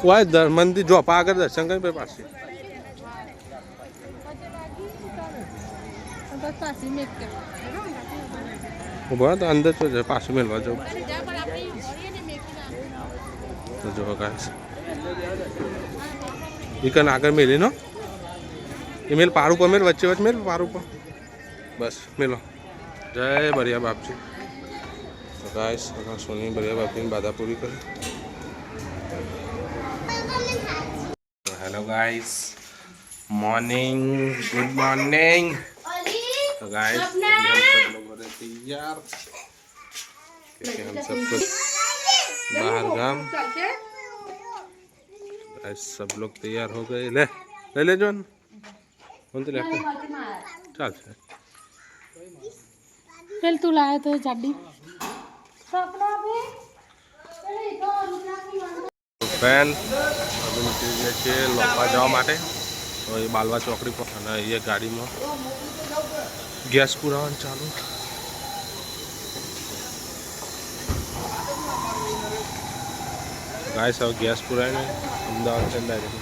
Y મંદિર જો આગળ દર્શન કરી પછી પાછી ઉભા તો અંદર તો પાછું મેળવા જવું તો જો ગાઈસ ઈકન આગળ મેલી નો એ મેલ પાર ઉપર મેલ વચ્ચે વચ્ચે મેલ પાર ઉપર બસ મેલો જય બરિયા બાપજી તો ગાઈસ સોની બરિયા બાપજીની બાધા પૂરી કરી hello guys morning good morning तो गाइस हम सब लोग हो रहे तैयार क्योंकि हम सब कुछ बाहर गांव गाइस सब लोग तैयार हो गए ले ले ले जोन कौन तो ले चल पहले तू लाया तो चाबी ફેન અભી નીકળી ગયા છે લોપા જવા માટે તો એ બાલવા ચોકડી પર અને અહીંયા ગાડીમાં ગેસ પુરાવાનું ચાલુ ગાઈસ હવે ગેસ પુરાઈને અમદાવાદ છે ડાયરેક્ટ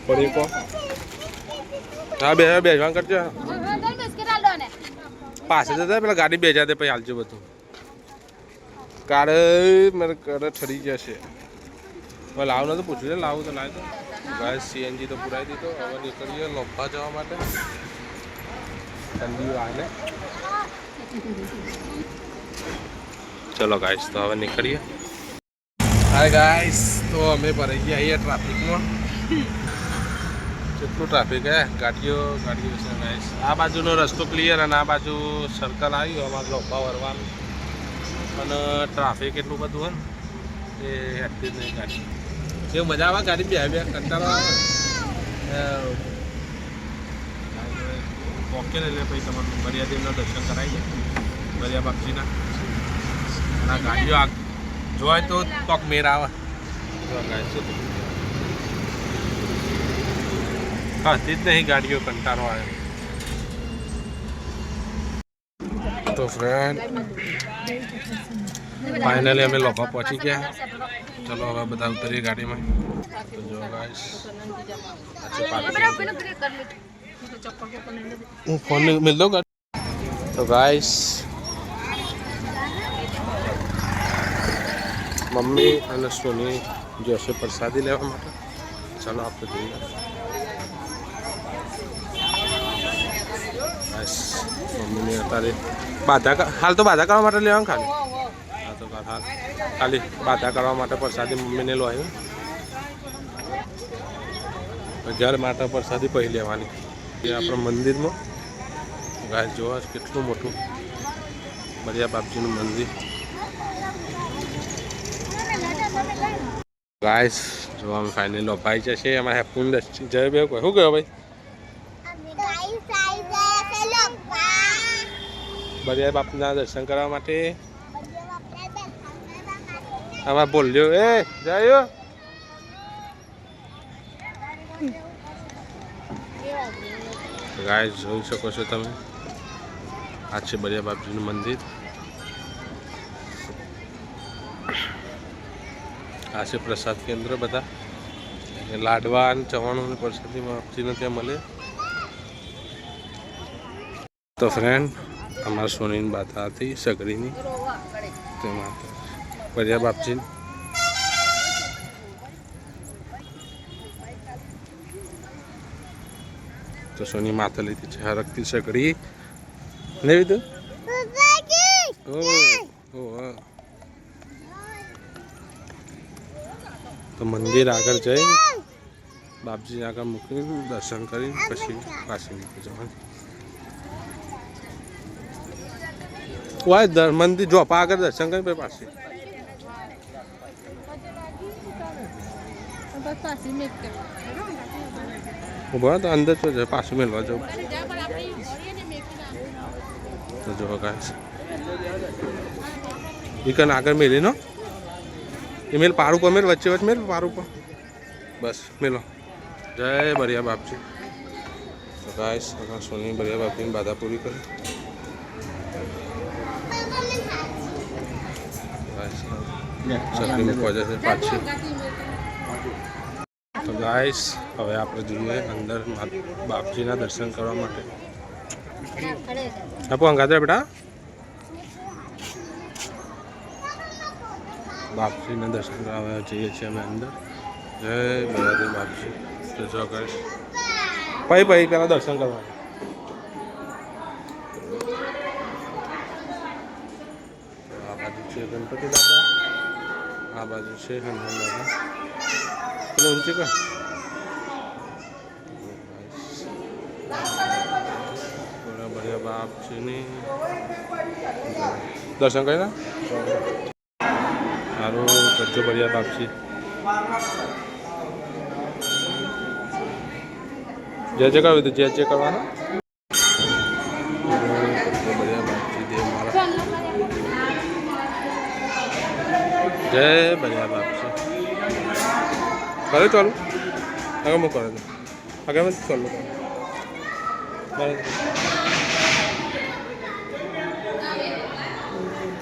પડી કો હા બેસવા કરજો પાસે જતા પેલા ગાડી બેજા દે પછી હાલજો બધું કાર મારે કરે ઠરી જશે હવે લાવ તો પૂછ્યું છે લાવું તો લાવ તો ગાય સીએનજી તો પુરાઈ દીધો હવે નીકળીએ લોપા જવા માટે ઠંડી વાળને ચલો ગાઈસ તો હવે નીકળીએ હાય ગાઈસ તો અમે ભરાઈ ગયા અહીંયા ટ્રાફિકમાં કેટલું ટ્રાફિક હે ગાડીઓ છે ગાઈસ આ બાજુનો રસ્તો ક્લિયર અને આ બાજુ સર્કલ આવ્યું અમારે લોપા વરવાનું અને ટ્રાફિક એટલું બધું હોય ને એ હેઠતી જ નહીં ગાડી એવું મજા આવે ગાડી બે કંટાળો આવે પોકે એટલે પછી તમારું મર્યાદેવના દર્શન કરાવી દે મર્યા બાપજીના અને આ ગાડીઓ જોવાય તો કોક મેર આવે હસતી જ નહીં ગાડીઓ કંટાળો આવે તો ફ્રેન્ડ ફાઇનલી અમે લોપા પહોંચી ગયા ચલો હવે બધા ઉતરીએ ગાડીમાં તો જો ગાઈસ હું ફોન મિલ દો તો ગાઈસ મમ્મી અને સોની જશે પ્રસાદી લેવા માટે ચાલો આપણે જોઈએ ગાઈસ મમ્મીને અત્યારે બાધા હાલ તો બાધા કરવા માટે લેવાનું ખાલી હા તો હાલ ખાલી બાધા કરવા માટે પ્રસાદી મમ્મીને લો આવ્યું ઘર માટે પ્રસાદી પહેલી લેવાની એ આપણા મંદિરમાં ગાય જોવા કેટલું મોટું બરિયા બાપજીનું મંદિર ગાઈસ જોવા અમે ફાઇનલી લોભાઈ જશે એમાં હેપુન જય બે કોઈ શું ગયો ભાઈ બરિયા બાપના દર્શન કરવા માટે આમાં બોલ્યો એ જાય ગાય જોઈ શકો છો તમે આ છે બરિયા બાપજીનું મંદિર આ છે પ્રસાદ કેન્દ્ર બધા લાડવા અને ચવાણું પ્રસાદી બાપજીને ત્યાં મળે તો ફ્રેન્ડ અમારા સોનીની બાધા હતી સગડીની તેમાં બરિયા બાપજી તો સોની માતા લીધી છે હરકતી સગડી નહીં લીધું તો મંદિર આગળ જઈ બાપજી આગળ મૂકીને દર્શન કરી પછી પાછી મૂકી જવાનું વાય મંદિર જો આગળ દર્શન કરી પછી પાછી ઉભા તો અંદર તો પાછું મેળવા જવું તો જો ગાઈસ ઈકન આગળ મેલી નો એ મેલ પાર ઉપર મેલ વચ્ચે વચ્ચે મેલ પાર ઉપર બસ મેલો જય બરિયા બાપજી તો ગાઈસ સોની બરિયા બાપજીની બાધા પૂરી કરી ચકલી મૂકવા જશે પાછી. તો ગાઈસ હવે આપણે જઈએ અંદર બાપજીના દર્શન કરવા માટે. આપો અંગાતે બેટા. બાપજીના દર્શન કરવા જઈએ છીએ અમે અંદર. જય બરાબર બાપજી. તો જો ગાઈસ પછી પેલા દર્શન કરવા. આ બાજુ છે ગણપતિ દાદા, આ બાજુ છે હનુમાન દાદા. પેલો ઊંચી કર. બરાબર બાપજીની દર્શન કરી ના સારું કરજો. બઢિયા બાપજી. જે જે કરવું જે જે કરવાનું. બઢિયા બાપજી દેવ મારા. જય બઢિયા બાપજી. કરે ચાલુ આગળ હું કરે આગળ ચાલુ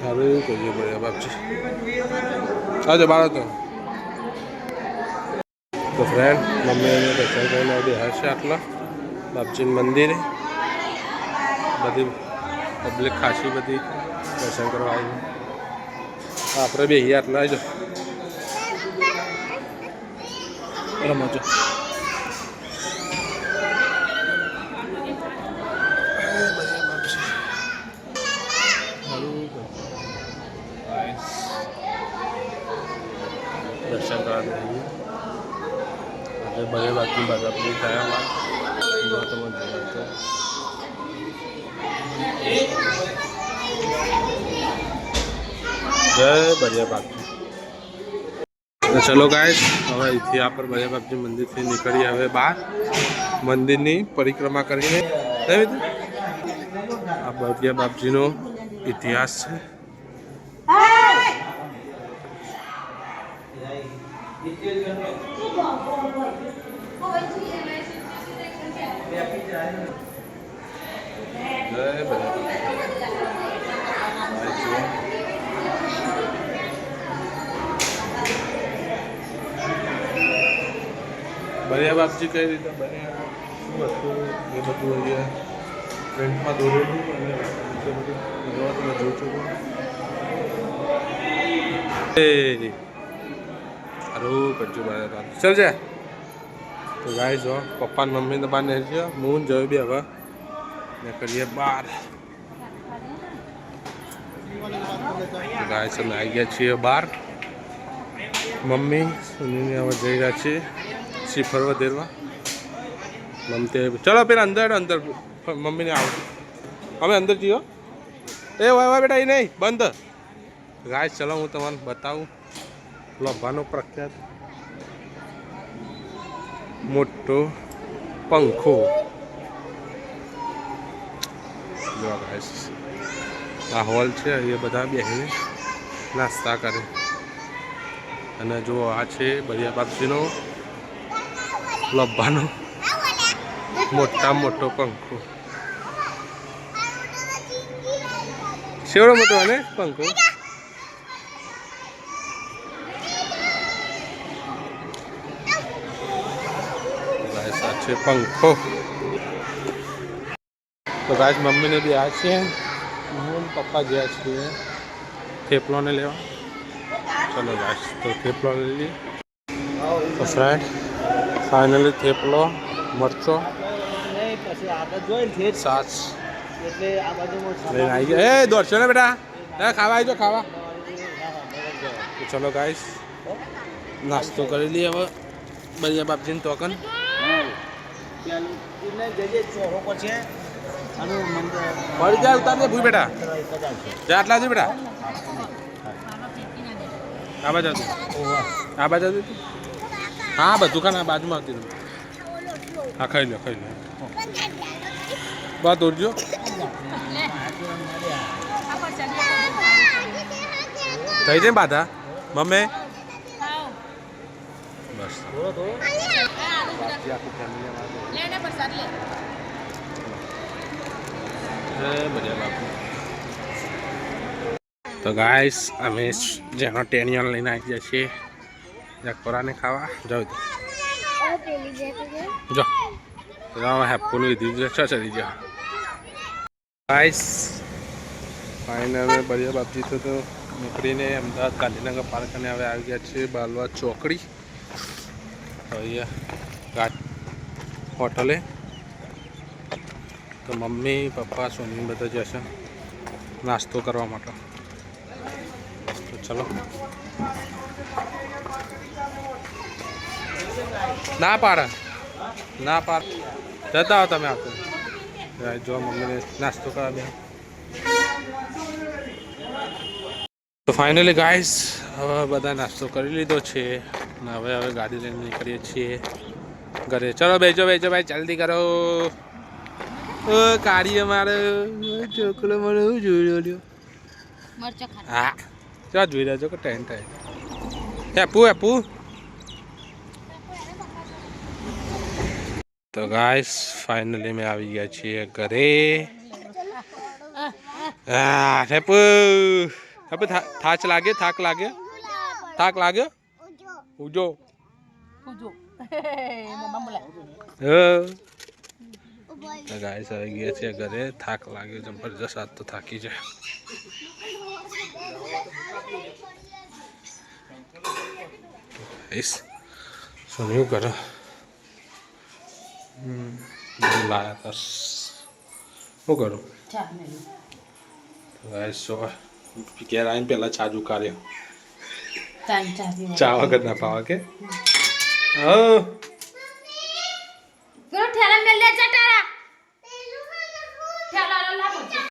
સારું કરીએ. બઢિયા બાપજી આવજો બાર તો ફ્રેન્ડ મમ્મી એને દર્શન કરીને બેહાર છે આટલા બાપજીના મંદિરે. બધી પબ્લિક ખાસી બધી દર્શન કરવા આવી. આપણે બેહીએ આટલા આવજો રમજો. દર્શન કરવા દઈએ આજે બધી બાકી બરાબર થયા જો તમે જોવા તો જય બઢિયા બાપજી. તો ચલો ગાઈસ હવે અહીંથી આપણે બઢિયા બાપજી મંદિરથી નીકળીએ હવે બહાર મંદિરની પરિક્રમા કરીને. આ બઢિયા બાપજીનો ઇતિહાસ છે. બઢિયા બાપજી કઈ રીતે બન્યા શું હતું એ બધું અહીંયા પ્રિન્ટમાં દોરેલું અને બધું તમે જોઈ શકો. સારું કરજો બરાબર. ચાલ જાય તો ગાય જો પપ્પા ને મમ્મી ને બહાર નહીં છે. હું જોયું બી હવે ને કરીએ બહાર. ગાય અમે આવી ગયા છીએ બહાર. મમ્મી સુનીને હવે જઈ રહ્યા છીએ શ્રીફળ વધેરવા. મમતે ચલો પેલા અંદર અંદર મમ્મીને આવો અમે અંદર જઈએ. એ વાય બેટા એ નહીં બંધ. ગાય ચલો હું તમને બતાવું લોભાનો પ્રખ્યાત મોટો પંખો. જો ગાઈસ આ હોલ છે. એ બધા બેસીને નાસ્તા કરે. અને જો આ છે બઢિયા બાપજીનો લોભાનો મોટા મોટો પંખો. સેવડો મોટો અને પંખો. છે પંખો. તો ગાય મમ્મીને બી આ છે. હું પપ્પા ગયા છીએ થેપલોને લેવા. ચલો ગાય તો થેપલો લઈ લઈએ. તો ફ્રેન્ડ ફાઇનલી થેપલો મરચો સાસ લઈને આવી ગયા. એ દોડશો ને બેટા ખાવા આવી જાઓ ખાવા. તો ચલો ગાઈસ નાસ્તો કરી લઈએ હવે બઢિયા બાપજીને ટોકન. મળી જાય ઉતાર દે ભૂઈ બેટા. જા આટલા જ બેટા. આ બાજુ આ બાજુ હા બધું ખાને બાજુમાં આવતી. હા ખાઈ લો ખાઈ લો. બસ દોડજો. થઈ જાય બાધા મમ્મી બસ. તો ગાઈસ અમે જેનો ટેનિયન લઈને આવી ગયા છીએ જકોરાને ખાવા જાઉં તો જો હેપુનું લીધું છે ચડી ગયો ગાઈસ ફાઇનલ અમે બળિયા બાપજી તો નીકળીને અમદાવાદ ગાંધીનગર પાર્ક અને હવે આવી ગયા છીએ બાલવા ચોકડી અહીંયા હોટલે તો મમ્મી પપ્પા સોની બધા જશે નાસ્તો કરવા માટે તો ચલો ના પાડે જતા હો તમે આપો જો મમ્મીને નાસ્તો કરવા બે તો ફાઇનલી ગાઈસ હવે બધા નાસ્તો કરી લીધો છે અને હવે ગાડી લઈને નીકળીએ છીએ ઘરે ચલો બેજો ભાઈ જલ્દી કરો ઓ કાઢીએ મારે ચોકલો મને હું જોઈ રહ્યો હા ચા જોઈ રહ્યો છો કે ટેન્ટ હેપુ તો ગાઈસ ફાઇનલી મેં આવી ગયા છીએ ઘરે હેપુ થાક લાગ્યો ઉજો તો ગાઈસ આવી ગયા છે ઘરે થાક લાગ્યો જબરજસ્ત આજ તો થાકી જાય શું કરો લાયા હતા શું કરું ગાઈસ ઘેર આવીને પેલા ચાજુ કાર્યો ચા વગર ના પાવા કે હા